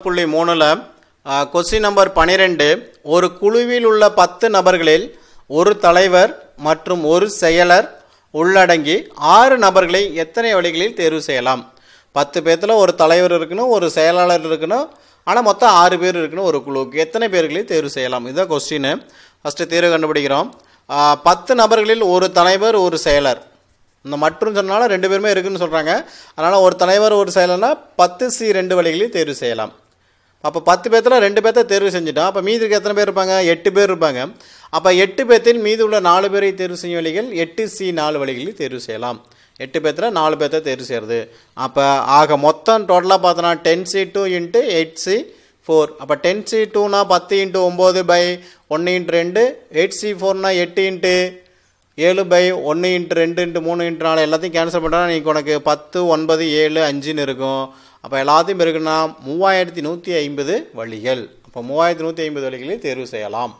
3ல question number 12 ஒரு குழுவில் உள்ள 10 நபர்களில் ஒரு தலைவர் மற்றும் ஒரு செயலர் உள்ளடங்கி 6 நபர்களை எத்தனை வழிகளில் தேர்வு செய்யலாம்? 10 பேர்த்துல ஒரு தலைவர் இருக்கணும், ஒரு செயலாளர் இருக்கணும், ஆனால் மொத்தம் 6 பேர் இருக்கணும் ஒரு குழுவுக்கு. எத்தனை பேர்களை தேர்வு செய்யலாம்? இதுதான் கொஸ்டின். ஃபஸ்ட்டு தீர்வு கண்டுபிடிக்கிறோம். 10 நபர்களில் ஒரு தலைவர் ஒரு செயலர். இந்த மற்றும் சொன்னால 2 பேருமே இருக்குன்னு சொல்கிறாங்க. அதனால் ஒரு தலைவர் ஒரு செயலர்னா 10C 2 வழிகளில் தேர்வு செய்யலாம். அப்போ 10 பேர்த்தில் 2 பேர்த்த தேர்வு செஞ்சுட்டோம். அப்போ மீதி இருக்க எத்தனை பேர் இருப்பாங்க? 8 பேர் இருப்பாங்க. அப்போ 8 பேர்த்தில் மீதி உள்ள 4 பேரை தேர்வு செய்யும் வழிகள் 8C 4 வழிகளில் தேர்வு செய்யலாம். 8 பேர்த்தில் 4 பேர்த்த தேர்வு செய்கிறது. அப்போ ஆக மொத்தம் டோட்டலாக பார்த்தோன்னா 10C2 × 8C4. அப்போ 10C2னா 10 × 9 / 1 × 2, 8C4னா 8 × 7 / 1 × 2 × 3 × 4 எல்லாத்தையும் கேன்சல் பண்ணுறா நீங்கள் உனக்கு 10, 9, 7, 5ன்னு இருக்கும். அப்போ எல்லாத்தையும் இருக்குன்னா 3150 வழிகள். அப்போ 3150 வழிகளில் தேர்வு செய்யலாம்.